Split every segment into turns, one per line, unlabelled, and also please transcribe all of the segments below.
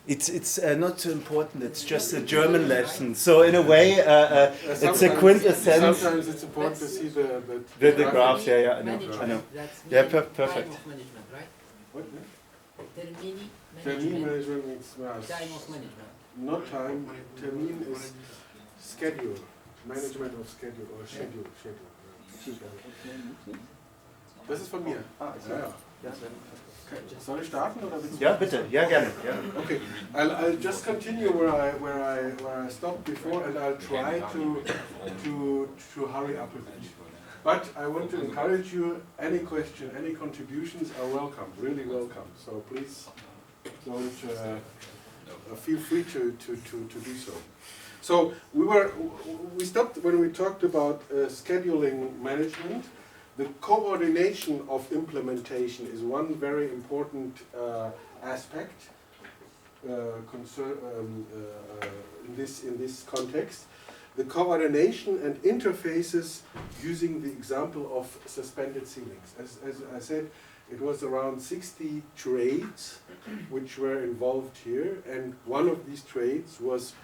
It's not too important. It's just a German lesson. So in a way, it's a quintessence.
Sometimes it's important to see the
graphs. Yeah, I know. Yeah, perfect.
Time of management, right?
What?
Termini
Management means
time of management.
not time. Termin is schedule, management of schedule or schedule. Das ist von mir. Ja. Soll ich starten oder willst du?
Ja, bitte. Ja, gerne. Ja.
Okay, I'll just continue where I stopped before, and I'll try to hurry up a bit. But I want to encourage you. Any question, any contributions are welcome, really welcome. So please don't feel free to do so. So we stopped when we talked about scheduling management. The coordination of implementation is one very important aspect in this context. The coordination and interfaces using the example of suspended ceilings. As I said, it was around 60 trades which were involved here, and one of these trades was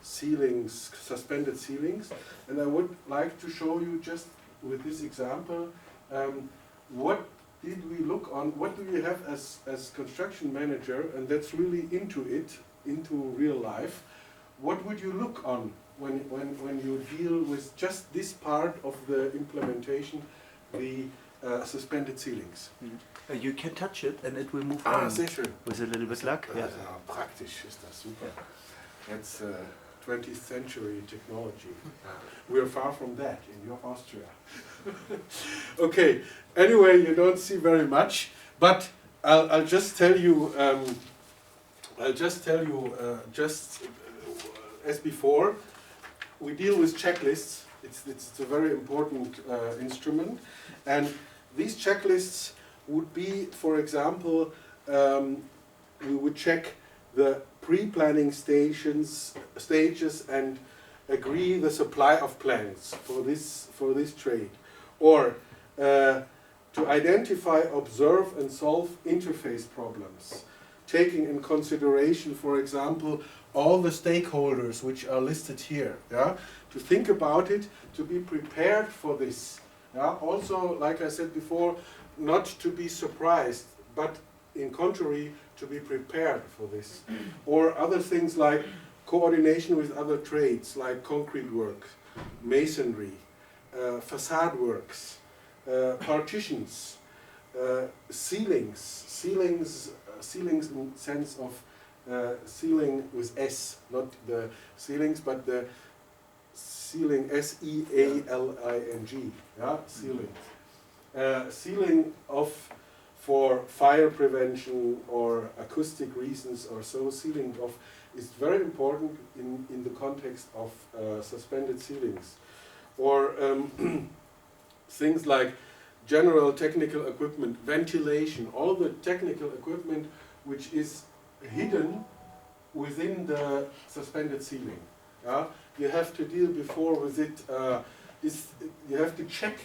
ceilings, suspended ceilings. And I would like to show you just with this example, what did we look on, what do you have as construction manager, and that's really into real life. What would you look on when you deal with just this part of the implementation, the suspended ceilings?
You can touch it and it will move on.
Sehr schön.
With a little bit luck.
Ja, praktisch ist das super. That's 20th century technology. We're far from that in your Austria. Okay, anyway, you don't see very much, but I'll just tell you, just as before, we deal with checklists. It's a very important instrument, and these checklists would be, for example, we would check the pre-planning stages and agree the supply of plans for this trade, or to identify, observe and solve interface problems, taking in consideration, for example, all the stakeholders which are listed here, yeah? To think about it, to be prepared for this. Yeah? Also, like I said before, not to be surprised, but in contrary, to be prepared for this. Or other things like coordination with other trades, like concrete work, masonry, facade works, partitions, ceilings in sense of ceiling with S, not the ceilings, but the ceiling, S-E-A-L-I-N-G, yeah, ceiling. Ceiling for fire prevention or acoustic reasons or so, ceiling is very important in the context of suspended ceilings. Or things like general technical equipment, ventilation, all the technical equipment which is hidden within the suspended ceiling. Yeah? You have to deal before with it, you have to check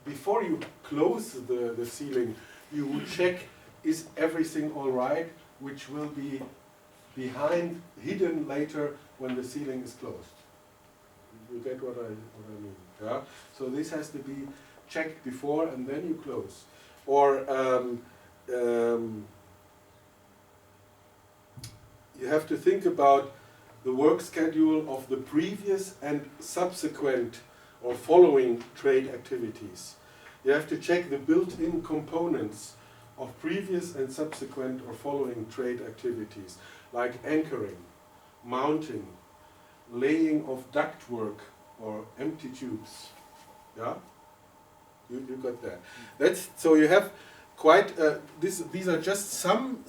before you close the ceiling, you would check is everything all right, which will be behind, hidden later when the ceiling is closed. You get what I mean? Yeah? So this has to be checked before and then you close. Or you have to think about the work schedule of the previous and subsequent or following trade activities. You have to check the built-in components of previous and subsequent or following trade activities, like anchoring, mounting, laying of ductwork or empty tubes. Yeah? You got that. So you have quite, these are just some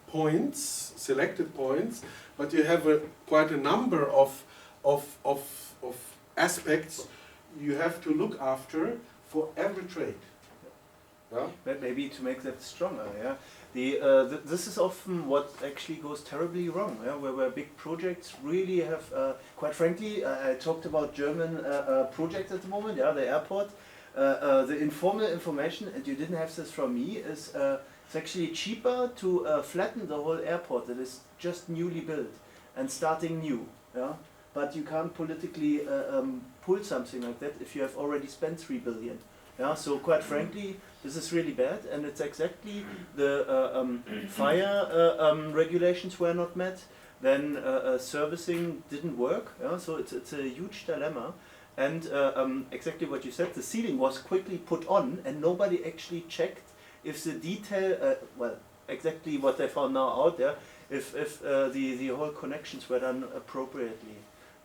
points, selected points, but you have quite a number of aspects you have to look after for every trade. Yeah?
Maybe to make that stronger, yeah. This is often what actually goes terribly wrong, yeah? where big projects really have, quite frankly, I talked about German projects at the moment, yeah, the airport. the informal information, and you didn't have this from me, is it's actually cheaper to flatten the whole airport that is just newly built and starting new. Yeah? But you can't politically pull something like that if you have already spent 3 billion. Yeah? So quite frankly, this is really bad, and it's exactly the fire regulations were not met, then servicing didn't work. Yeah? So it's a huge dilemma. And exactly what you said, the ceiling was quickly put on and nobody actually checked if the detail, well, exactly what they found now out there, if the whole connections were done appropriately.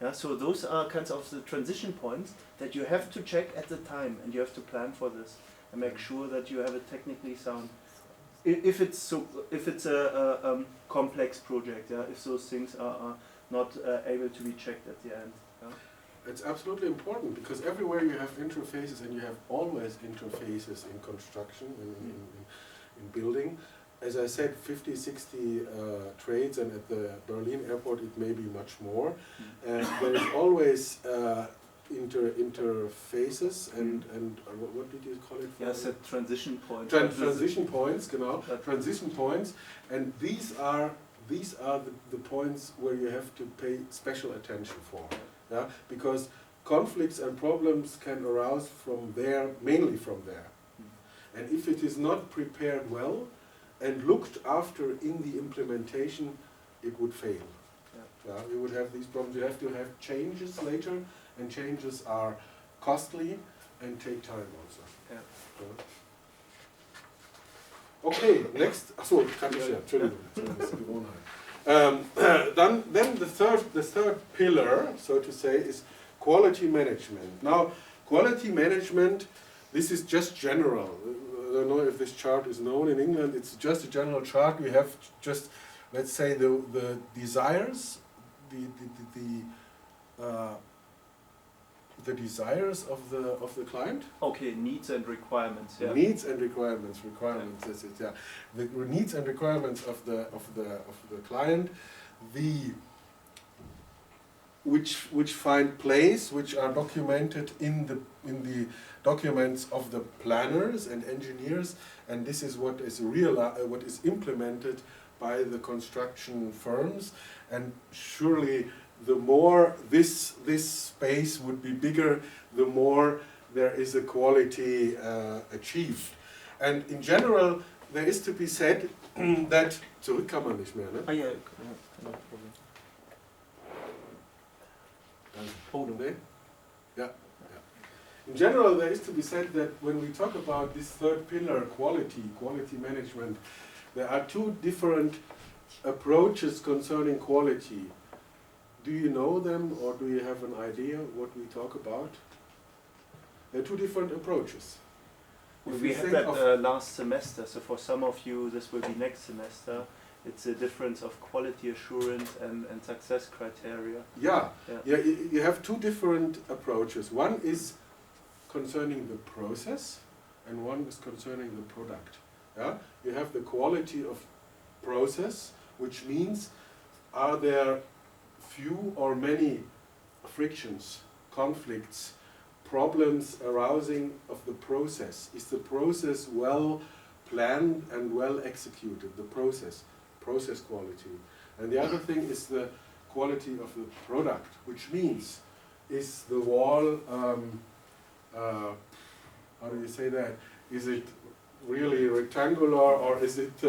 Yeah, so those are kinds of the transition points that you have to check at the time, and you have to plan for this and make sure that you have it technically sound. If it's a complex project, yeah, if those things are not able to be checked at the end. Yeah.
It's absolutely important because everywhere you have interfaces, and you have always interfaces in construction, in building. As I said, 50, 60 trades, and at the Berlin airport it may be much more. There is always interfaces and what did you call it?
Yes, a transition point.
Transition points, genau. Transition points, and these are the points where you have to pay special attention for. Yeah, because conflicts and problems can arouse from there, mainly from there. And if it is not prepared well and looked after in the implementation, it would fail. Yeah. You would have these problems. You have to have changes later, and changes are costly and take time also.
Yeah.
Okay, next. Achso, kann ich ja. Entschuldigung. Then the third pillar, so to say, is quality management. Now, quality management, this is just general. I don't know if this chart is known in England. It's just a general chart. We have just, let's say, the desires, the desires of the client.
Okay, needs and requirements. Yeah.
Needs and requirements. That's it. Yeah. The needs and requirements of the client, which find place, which are documented in the documents of the planners and engineers, and this is what is implemented by the construction firms. And surely, the more this space would be bigger, the more there is a quality achieved. And in general, there is to be said that zurück kann man nicht mehr, ne?
Ah, yeah, no problem.
Yeah. Yeah. In general, there is to be said that when we talk about this third pillar, quality management, there are two different approaches concerning quality. Do you know them, or do you have an idea what we talk about? There are two different approaches.
We had that last semester, so for some of you this will be next semester. It's a difference of quality assurance and success criteria.
Yeah. You have two different approaches. One is concerning the process, and one is concerning the product. Yeah? You have the quality of process, which means, are there few or many frictions, conflicts, problems arising of the process? Is the process well planned and well executed? The process quality. And the other thing is the quality of the product, which means, is the wall, how do you say that? Is it really rectangular, or is it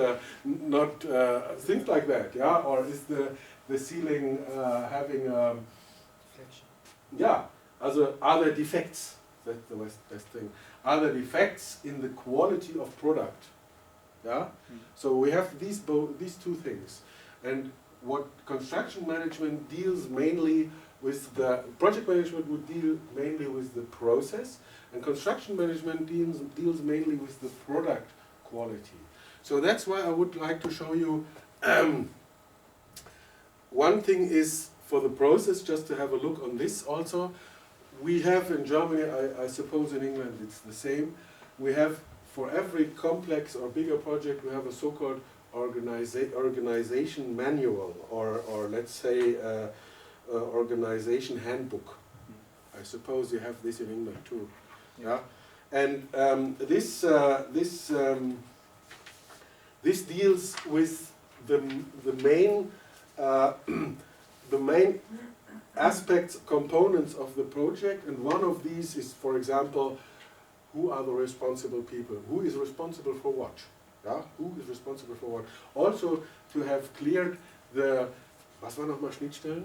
not, things like that, yeah? Or is the ceiling having, yeah, are there defects? That's the best thing. Are there defects in the quality of product? Yeah? So we have these two things. And what construction management deals mainly with, the project management would deal mainly with the process, and construction management deals mainly with the product quality. So that's why I would like to show you, one thing is for the process, just to have a look on this also. We have in Germany, I suppose in England it's the same, we have for every complex or bigger project we have a so-called organization manual, or let's say organization handbook. I suppose you have this in England too. Yeah? And this deals with the main the main aspects, components of the project, and one of these is, for example, who are the responsible people? Who is responsible for what? Yeah? Who is responsible for what? Also to have cleared the, was waren nochmal Schnittstellen?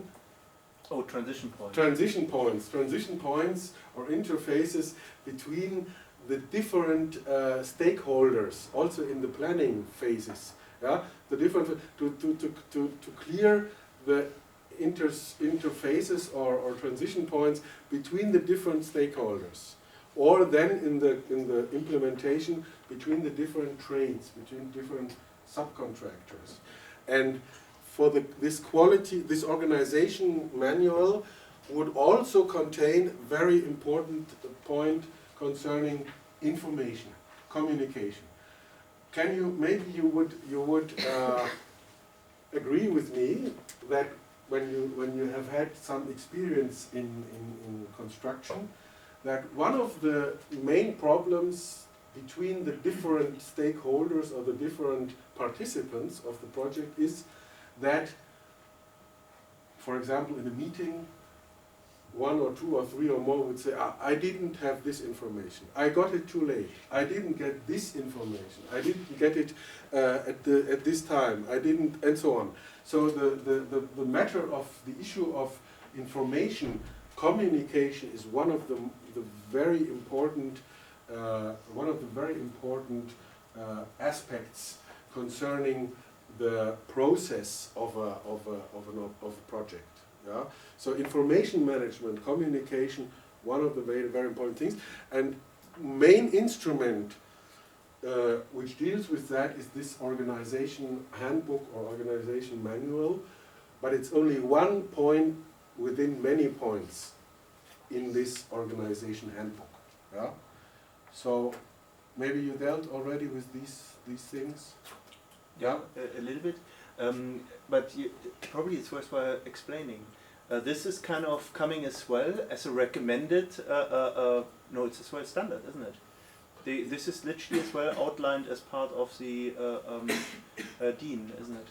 Oh, transition points.
Transition points or interfaces between the different stakeholders, also in the planning phases. Yeah? The different, to clear the interfaces or transition points between the different stakeholders, or then in the implementation between the different trades, between different subcontractors. And for this organization manual would also contain very important point concerning information, communication. Can you, maybe you would agree with me that when you have had some experience in construction, that one of the main problems between the different stakeholders or the different participants of the project is that, for example, in a meeting, one or two or three or more would say, I didn't have this information, I got it too late, I didn't get this information, I didn't get it at this time, I didn't, and so on. So the matter of the issue of information communication is one of the very important aspects concerning the process of a project. Yeah? So information management, communication, one of the very, very important things. And main instrument which deals with that is this organization handbook or organization manual, but it's only one point within many points in this organization handbook. Yeah? So maybe you dealt already with these things?
Yeah, a little bit. But probably it's worthwhile explaining. This is kind of coming as well as a recommended, no, it's as well standard, isn't it? This is literally as well outlined as part of the DIN, isn't it?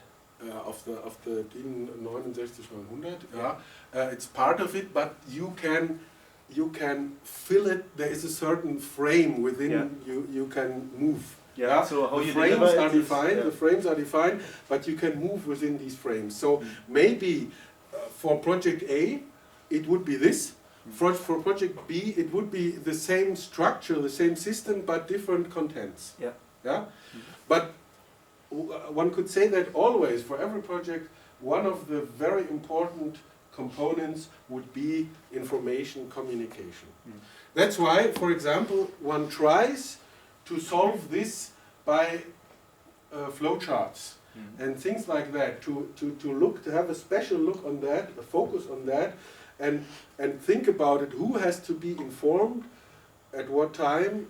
Of the DIN 69900, yeah. It's part of it, but you can fill it. There is a certain frame within. Yeah. You can move.
Yeah. So how
the frames are defined. The frames are defined, but you can move within these frames. So maybe for project A, it would be this. For project B, it would be the same structure, the same system, but different contents.
Yeah.
Yeah. But one could say that always, for every project, one of the very important components would be information communication. That's why, for example, one tries to solve this by flowcharts and things like that, to have a special look on that, a focus on that, and think about it, who has to be informed, at what time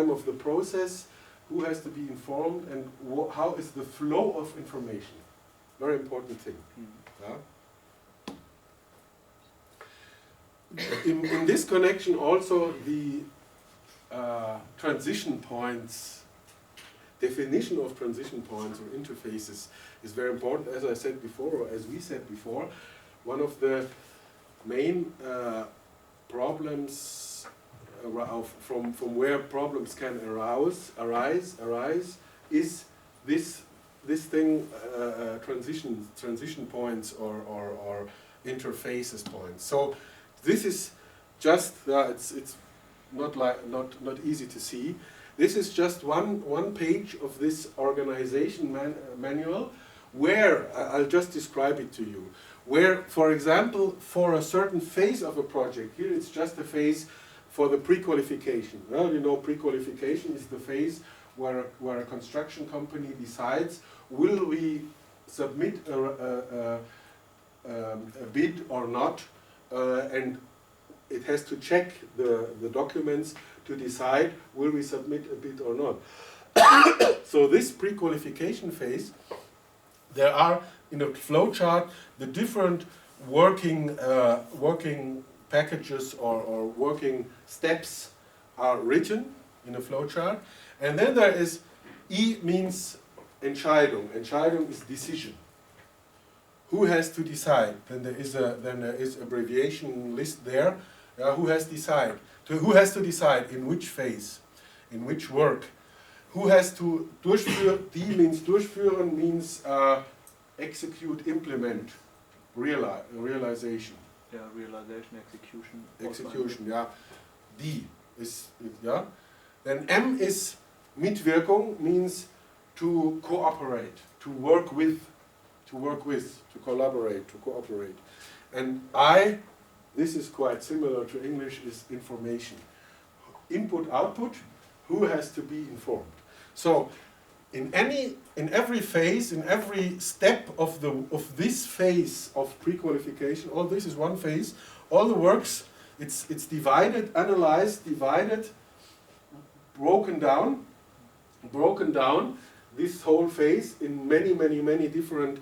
of the process, who has to be informed, and how is the flow of information. Very important thing. Yeah? In this connection also the transition points, definition of transition points or interfaces is very important. As I said before, or as we said before, one of the main problems from where problems can arise is this thing, transition points or interfaces points. So this is just it's not easy to see. This is just one page of this organization manual, where I'll just describe it to you. Where, for example, for a certain phase of a project, here it's just a phase for the pre-qualification. Well, you know, pre-qualification is the phase where a construction company decides, will we submit a bid or not, and it has to check the documents to decide, will we submit a bid or not. So this pre-qualification phase, there are in a flowchart the different working packages or working steps are written in a flowchart. And then there is E means Entscheidung. Entscheidung is decision. Who has to decide? Then there is abbreviation list there. Who has to decide in which phase, in which work? Who has to durchführen? D means durchführen means execute, implement, realization.
Yeah, realization, execution.
Execution, yeah. D is, yeah. Then M is Mitwirkung, means to cooperate, to work with, to collaborate, to cooperate. And I, this is quite similar to English, is information. Input, output, who has to be informed. So in every phase, in every step of this phase of pre-qualification, all this is one phase, all the works, it's divided, analyzed, divided, broken down, this whole phase in many different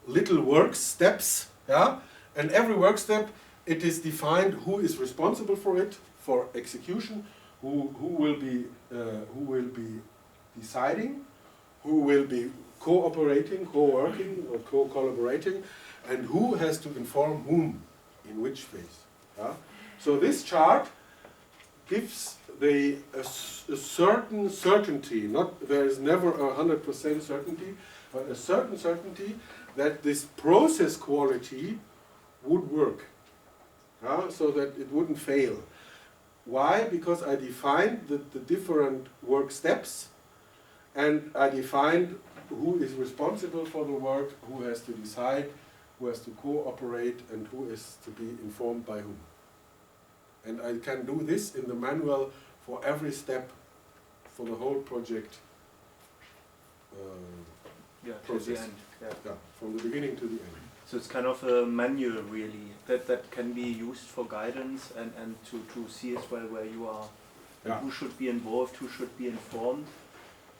little work steps, yeah? And every work step, it is defined who is responsible for it, for execution, who will be deciding, who will be cooperating, co-working or co-collaborating, and who has to inform whom in which phase. Yeah? So this chart gives a certain certainty, there is never 100% certainty, but a certain certainty that this process quality would work, so that it wouldn't fail. Why? Because I defined the different work steps, and I defined who is responsible for the work, who has to decide, who has to cooperate, and who is to be informed by whom. And I can do this in the manual for every step for the whole project process.
To the end.
Yeah, from the beginning to the end.
So it's kind of a manual really, that can be used for guidance and to see as well where you are, and who should be involved, who should be informed.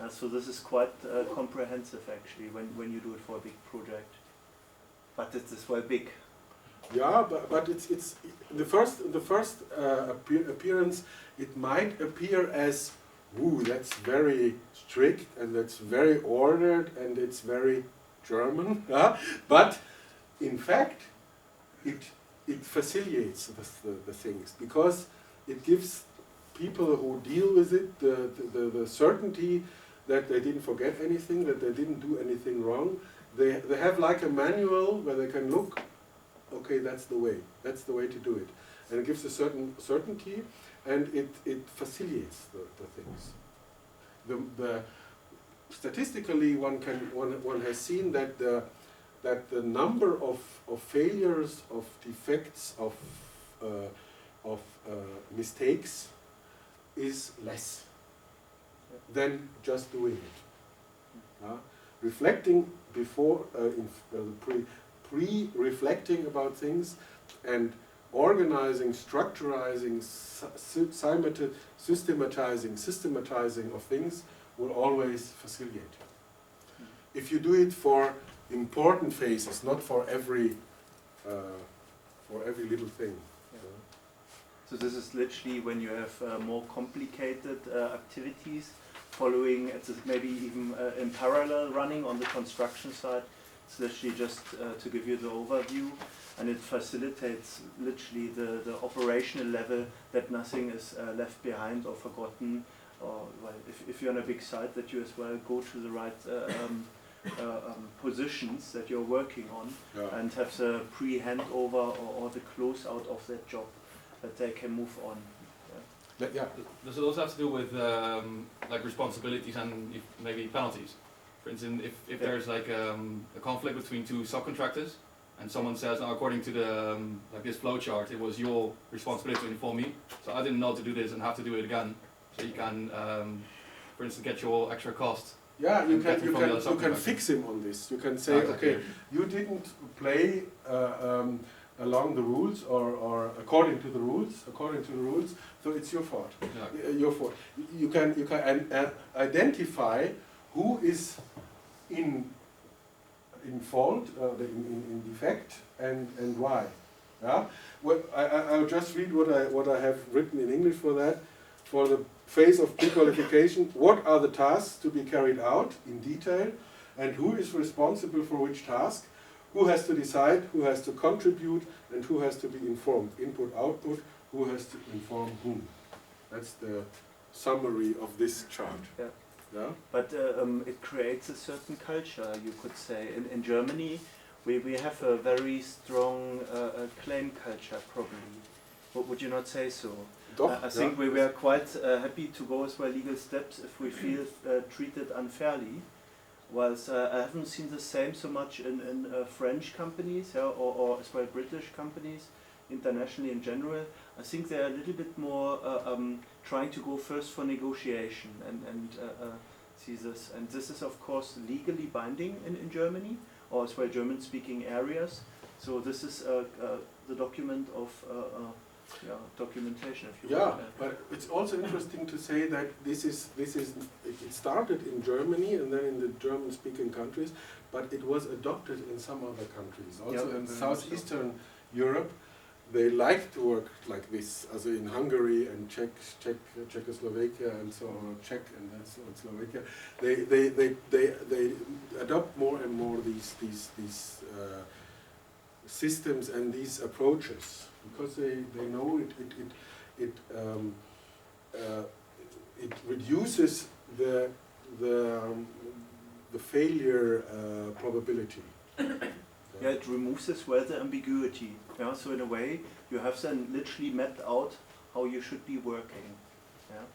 So this is quite comprehensive actually when you do it for a big project. But it's as well big.
Yeah, but it's the first appearance. It might appear as, ooh, that's very strict and that's very ordered and it's very German. But in fact, it facilitates the things, because it gives people who deal with it the certainty that they didn't forget anything, that they didn't do anything wrong. They have like a manual where they can look, okay, that's the way to do it. And it gives a certain certainty, and it facilitates the things. Statistically, one has seen that the number of failures, of defects, of mistakes is less than just doing it. Reflecting before, pre-reflecting about things, and organizing, structurizing, systematizing of things will always facilitate. If you do it for important phases, not for every little thing.
So this is literally when you have more complicated activities following, maybe even in parallel running on the construction side. It's literally just to give you the overview, and it facilitates literally the operational level, that nothing is left behind or forgotten, or well, if you're on a big site, that you as well go to the right positions that you're working on, and have the pre-handover or the close out of that job, that they can move on.
Yeah.
Does it also have to do with like responsibilities and maybe penalties? For instance, if there's like a conflict between two subcontractors, and someone says, "No, according to the like this flowchart, it was your responsibility to inform me, so I didn't know to do this and have to do it again." So you can, for instance, get your extra cost.
Yeah, you can fix him on this. You can say, okay, you didn't play along the rules or according to the rules, so it's your fault. Yeah. Your fault. You can identify who is in fault, in defect, and why. Yeah. Well, I'll just read what I have written in English for that. for the phase of pre-qualification, what are the tasks to be carried out in detail, and who is responsible for which task, who has to decide, who has to contribute, and who has to be informed. Input, output, who has to inform whom. That's the summary of this chart.
Yeah.
Yeah?
But it creates a certain culture, you could say. In Germany, we have a very strong claim culture, probably. Would you not say so?
Doch,
I think we were quite happy to go as well legal steps if we feel treated unfairly. Whilst I haven't seen the same so much in French companies, yeah, or as well British companies, internationally in general. I think they're a little bit more trying to go first for negotiation and see this. And this is of course legally binding in Germany, or as well German-speaking areas. So this is the document of documentation, if you
yeah,
will.
but it's also interesting to say that it started in Germany and then in the German-speaking countries, but it was adopted in some other countries. Also
Yeah,
in
very
Southeastern Europe, they like to work like this. Also in Hungary and Czechoslovakia and so on, Czech and so on, Slovakia, they adopt more and more these systems and these approaches, because they know it reduces the failure probability.
Yeah, it removes as well the ambiguity. Yeah, so in a way, you have then literally mapped out how you should be working. Yeah,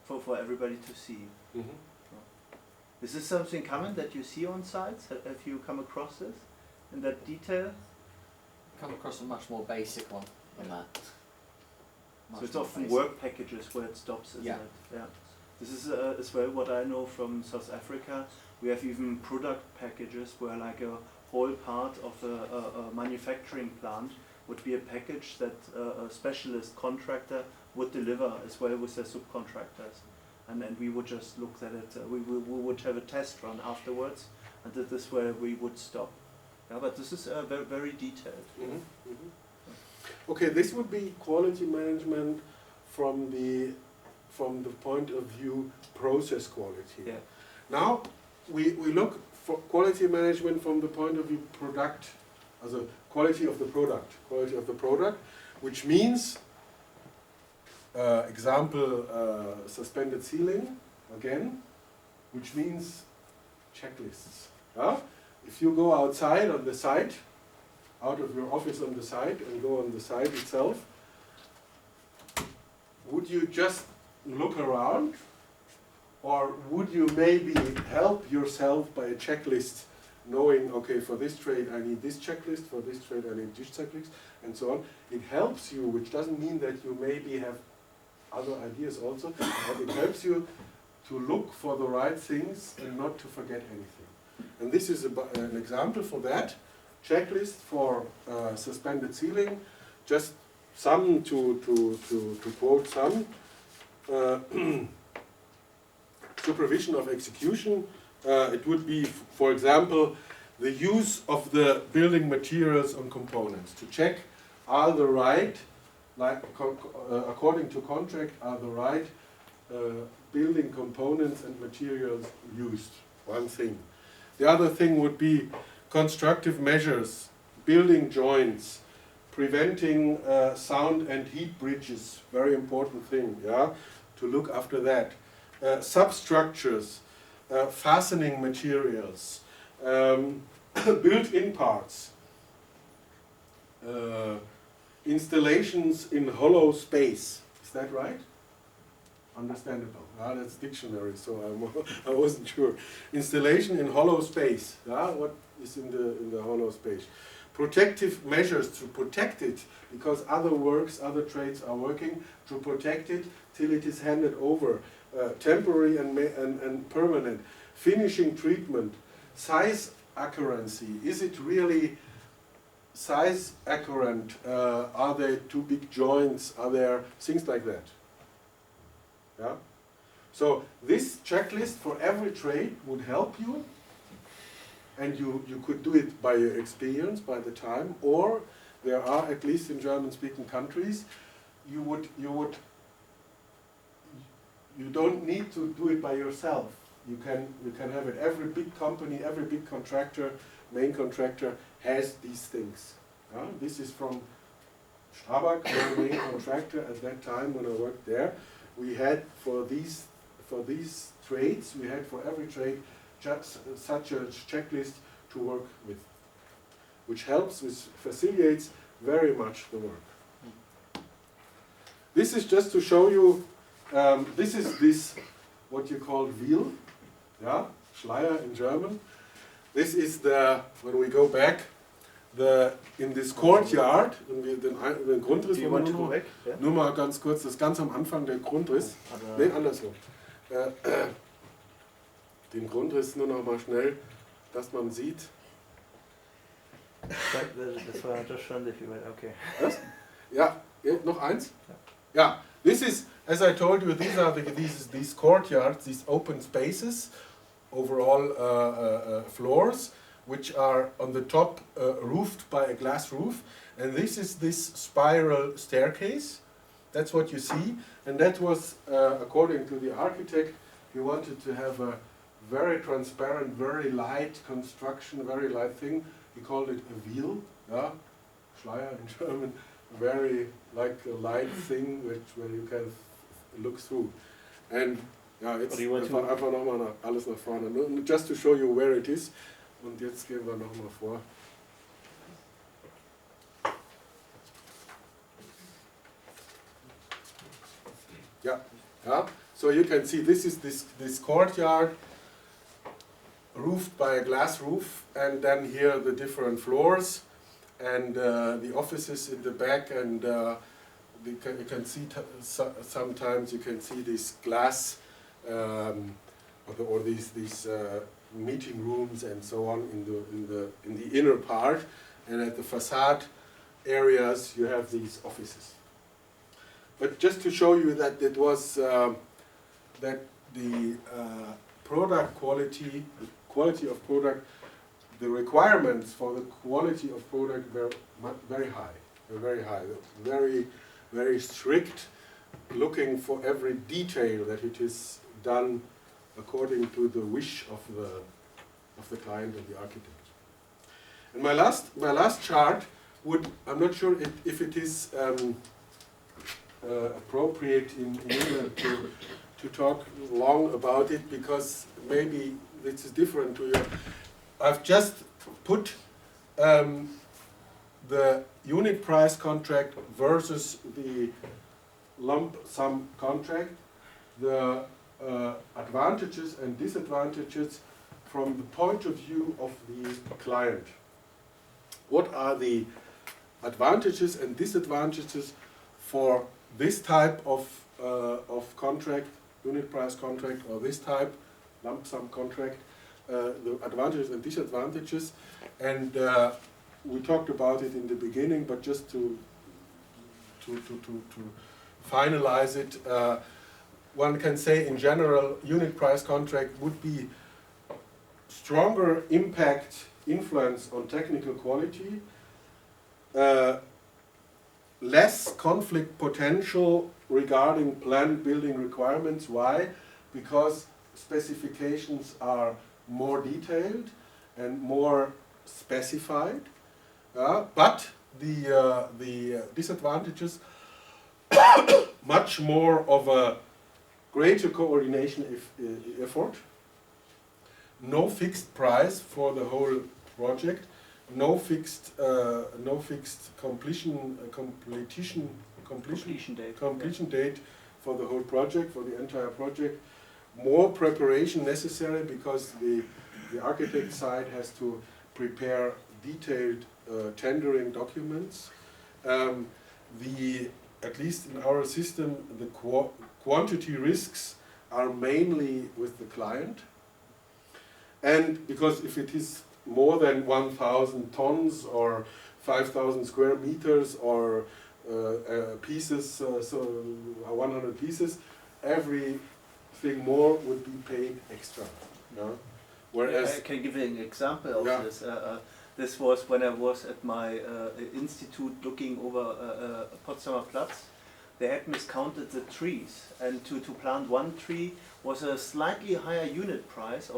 for everybody to see.
Mm-hmm.
Is this something common that you see on sites? Have you come across this in that detail?
Come across a much more basic one than that. Much
So it's
more
often
basic.
work packages where it stops, isn't
Yeah.
it? Yeah. This is as well what I know from South Africa. We have even product packages where like a whole part of a manufacturing plant would be a package that a specialist contractor would deliver as well with their subcontractors. And then we would just look at it, we would have a test run afterwards, and that is where we would stop. Yeah, but this is very, very detailed.
Mm-hmm. Mm-hmm. Okay, this would be quality management from the point of view process quality.
Yeah.
Now we look for quality management from the point of view product, as a quality of the product, which means example suspended ceiling again, which means checklists. Yeah? If you go outside on the site, out of your office on the site and go on the site itself, would you just look around, or would you maybe help yourself by a checklist, knowing, okay, for this trade I need this checklist, for this trade I need this checklist, and so on. It helps you, which doesn't mean that you maybe have other ideas also, but it helps you to look for the right things and not to forget anything. And this is an example for that. Checklist for suspended ceiling, just some to quote some. Supervision of execution, it would be, for example, the use of the building materials and components to check are the right, like according to contract, are the right building components and materials used. One thing. The other thing would be constructive measures, building joints, preventing sound and heat bridges, very important thing, yeah, to look after that. Substructures, fastening materials, built-in parts, installations in hollow space. Is that right? Understandable. That's dictionary, so I wasn't sure. Installation in hollow space. What is in the hollow space? Protective measures to protect it, because other works, other trades are working to protect it till it is handed over. Temporary and permanent. Finishing treatment. Size accuracy. Is it really size accurate? Are there too big joints? Are there things like that? Yeah. So this checklist for every trade would help you, and you could do it by your experience, by the time, or there are, at least in German-speaking countries, you would you don't need to do it by yourself. You can have it. Every big company, every big contractor, main contractor has these things. This is from Strabag, my main contractor at that time when I worked there. We had for these trades, we had for every trade just such a checklist to work with, which helps, which facilitates very much the work. This is just to show you, this is this, what you call Wheel, yeah, Schleier in German. This is the, when we go back, in this courtyard, den Grundriss, nur mal ganz kurz, das ganz am Anfang der Grundriss, nein, andersrum. Den Grundriss nur noch mal schnell, dass man sieht.
Das war das schon difficult, okay.
Was? Ja, noch eins? Ja, this is, as I told you, these are these courtyards, these open spaces, overall floors, which are on the top roofed by a glass roof, and this is this spiral staircase. That's what you see, and that was, according to the architect, he wanted to have a very transparent, very light construction, very light thing. He called it a wheel, yeah, Schleier in German, very like a light thing where you can look through. And ja, jetzt einfach nochmal alles nach vorne, just to show you where it is. Und jetzt gehen wir nochmal vor. Yeah, yeah. So you can see this is this courtyard roofed by a glass roof, and then here the different floors and the offices in the back, and you can see sometimes you can see this glass or these meeting rooms and so on in the inner part, and at the facade areas you have these offices. But just to show you that it was that the product quality, the quality of product, the requirements for the quality of product were very high. They're very high. Very, very strict, looking for every detail that it is done according to the wish of the client and the architect. And my last chart would, I'm not sure if it is appropriate in England to talk long about it, because maybe this is different to you. I've just put the unit price contract versus the lump sum contract, the advantages and disadvantages from the point of view of the client. What are the advantages and disadvantages for this type of contract, unit price contract, or this type, lump sum contract, the advantages and disadvantages, and we talked about it in the beginning, but just to finalize it, one can say in general, unit price contract would be stronger impact, influence on technical quality, less conflict potential regarding planned building requirements. Why? Because specifications are more detailed and more specified, but the disadvantages, much more of a greater coordination effort, no fixed price for the whole project, no fixed completion date for the whole project, for the entire project. More preparation necessary because the architect side has to prepare detailed tendering documents. At least in our system, the quantity risks are mainly with the client. And because if it is more than 1,000 tons or 5,000 square meters or pieces, so 100 pieces, everything more would be paid extra. Whereas
I can give you an example of this. This was when I was at my institute looking over Potsdamer Platz. they had miscounted the trees, and to plant one tree was a slightly higher unit price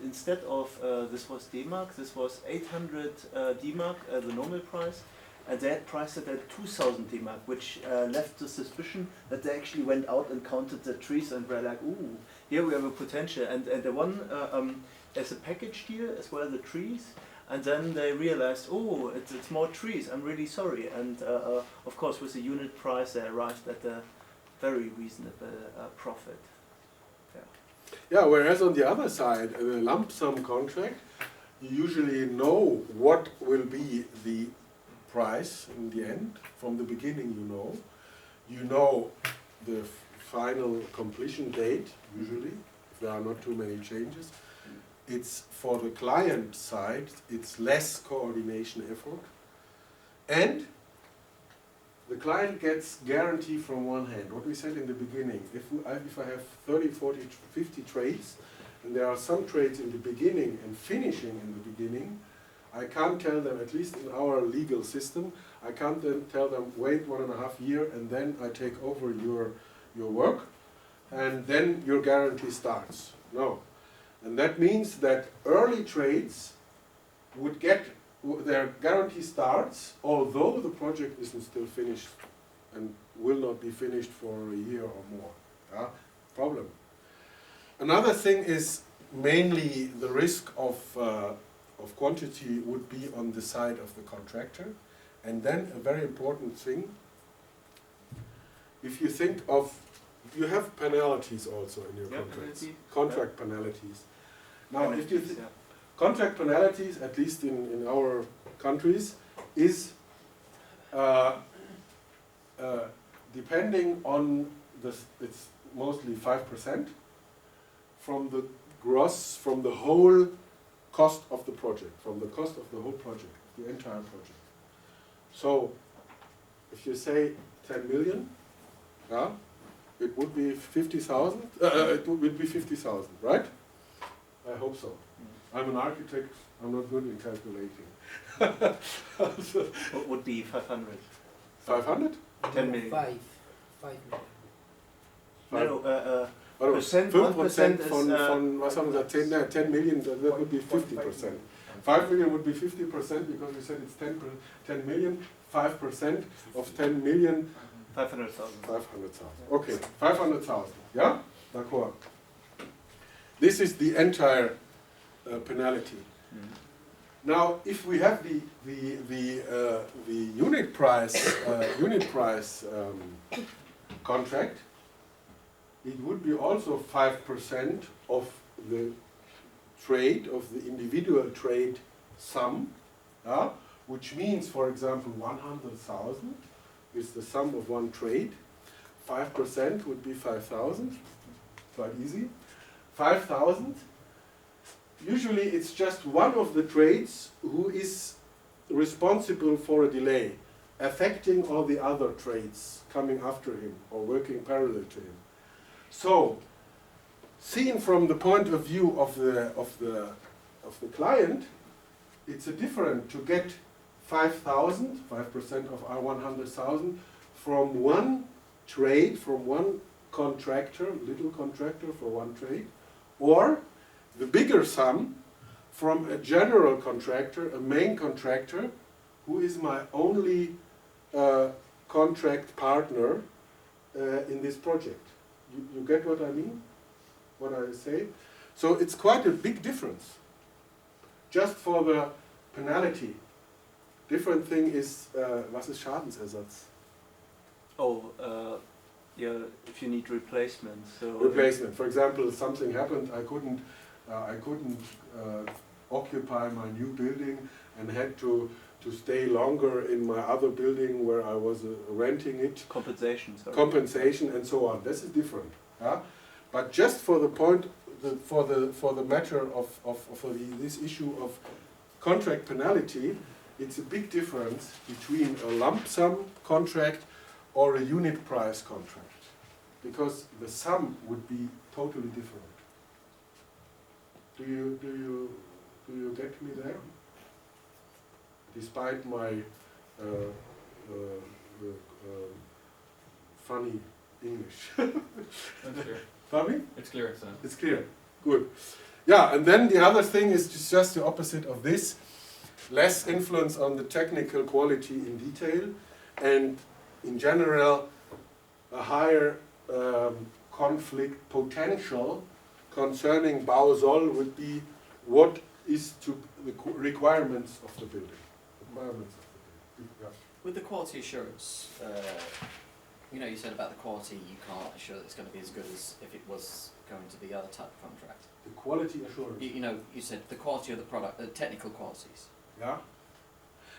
instead of this was D-Mark, this was 800 D-Mark, the normal price, and they had priced it at 2,000 D-Mark, which left the suspicion that they actually went out and counted the trees and were like, ooh, here we have a potential, and the one as a package deal as well as the trees, and then they realized, oh, it's more trees, I'm really sorry, and of course with the unit price they arrived at a very reasonable profit.
Yeah, whereas on the other side, in a lump sum contract, you usually know what will be the price in the end. From the beginning you know the final completion date, usually, if there are not too many changes. It's for the client side, it's less coordination effort, and the client gets guarantee from one hand. What we said in the beginning, if I have 30, 40, 50 trades, and there are some trades in the beginning and finishing in the beginning, I can't tell them, at least in our legal system, I can't then tell them, wait 1.5 years and then I take over your work and then your guarantee starts. No. And that means that early trades would get their guarantee starts, although the project isn't still finished and will not be finished for a year or more. Problem. Another thing is mainly the risk of quantity would be on the side of the contractor. And then a very important thing, if you think of, you have penalties also in your contracts. Contract penalties. Now, if you contract penalties, at least in our countries, is depending on it's mostly 5% from the gross, from the whole cost of the project, from the cost of the whole project, the entire project. So, if you say 10 million, it would be 50,000. It would be 50,000, right? I hope so. I'm an architect. I'm not good in calculating.
What would be 500?
500?
10 million.
5 million.
No, percent, 1%
von was haben wir gesagt, 10 million, that would be 50%. 5 million would be 50% because we said it's 10 million, 5% of 10 million.
500,000.
500,000. Okay, 500,000. Yeah? D'accord. This is the entire penalty. Now, if we have the unit price contract, it would be also 5% of the trade, of the individual trade sum, which means, for example, 100,000 is the sum of one trade. 5% would be 5,000. Quite easy. 5,000. Usually it's just one of the trades who is responsible for a delay, affecting all the other trades coming after him or working parallel to him. So, seen from the point of view of the client, it's a different to get 5,000, 5% of our 100,000 from one trade, from one contractor, little contractor for one trade, or the bigger sum from a general contractor, a main contractor, who is my only contract partner in this project. You get what I mean? What I say? So it's quite a big difference. Just for the penalty. Different thing is, was ist Schadensersatz?
Oh, yeah, if you need replacement. So
Replacement. For example, something happened, I couldn't occupy my new building and had to stay longer in my other building where I was renting it.
Compensation. Sorry.
Compensation and so on. This is different. But just for the point, for the matter for this issue of contract penalty, it's a big difference between a lump sum contract or a unit price contract, because the sum would be totally different. Do you get me there? Despite my funny English.
That's clear.
Pardon me?
It's clear. So.
It's clear. Good. Yeah, and then the other thing is just the opposite of this. Less influence on the technical quality in detail, and in general, a higher conflict potential concerning Bausol would be what is to the requirements of the building. Requirements of the building. Yeah.
With the quality assurance, you know, you said about the quality, you can't assure that it's going to be as good as if it was going to the other type of contract.
The quality assurance.
You know, you said the quality of the product, the technical qualities.
Yeah.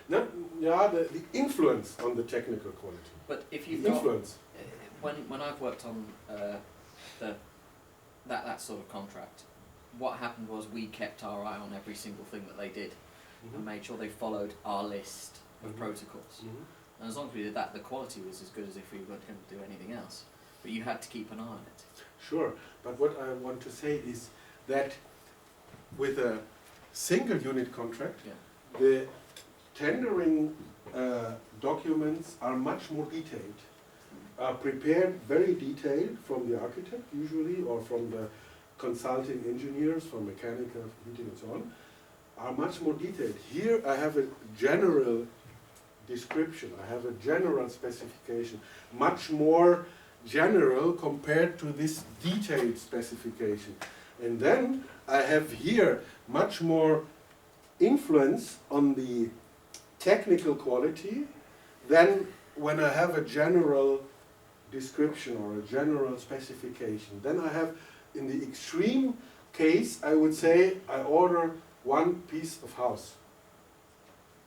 No, yeah, the influence on the technical quality.
But if
The
you've got,
influence.
when I've worked on that sort of contract, what happened was we kept our eye on every single thing that they did and made sure they followed our list of protocols. And as long as we did that, the quality was as good as if we weren't going to do anything else. But you had to keep an eye on it.
Sure, but what I want to say is that with a single unit contract, the tendering documents are much more detailed, prepared very detailed from the architect usually, or from the consulting engineers, from mechanical, heating and so on, are much more detailed. Here I have a general description, I have a general specification, much more general compared to this detailed specification. And then I have here much more influence on the technical quality than when I have a general description or a general specification. Then I have, in the extreme case, I would say I order one piece of house.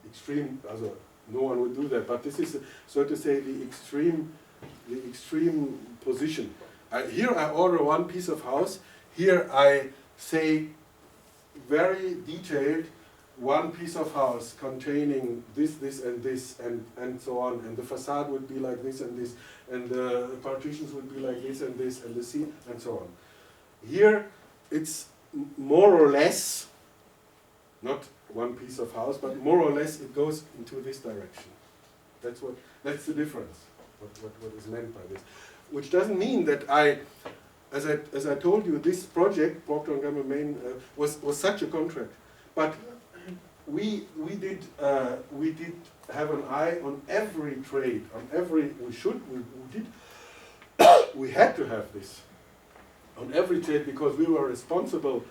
Extreme, also no one would do that, but this is, so to say, the extreme position. Here I order one piece of house. Here I say very detailed, one piece of house containing this, this, and so on, and the facade would be like this and this, and the partitions would be like this, and the seam, and so on. Here it's more or less, not one piece of house, but more or less it goes into this direction. That's the difference, what is meant by this. Which doesn't mean that as I told you, this project, Procter & Gamble Main, was such a contract. But we did have an eye on every trade, on every, we had to have this on every trade, because we were responsible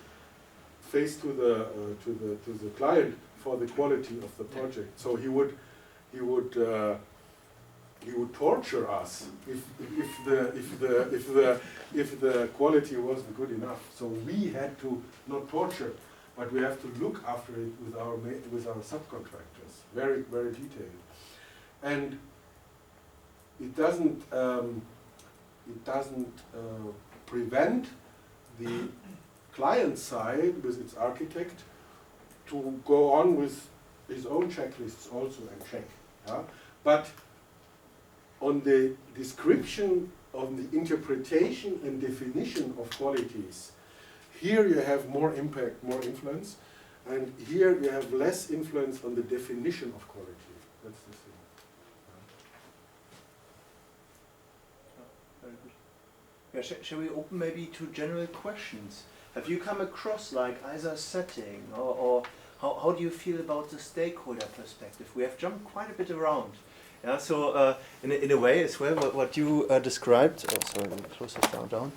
face to the client for the quality of the project. So he would torture us if the quality wasn't good enough. So we had to not torture, but we have to look after it with our subcontractors, very very detailed, and it doesn't prevent the client side with its architect to go on with his own checklists also and check. Yeah? But on the description, on the interpretation and definition of qualities, here you have more impact, more influence, and here you have less influence on the definition of quality. That's the thing.
Very good. Yeah, shall we open maybe to general questions? Have you come across like either setting or how do you feel about the stakeholder perspective? We have jumped quite a bit around. Yeah, so in a way as well, what you described. Oh, sorry, let me close this down.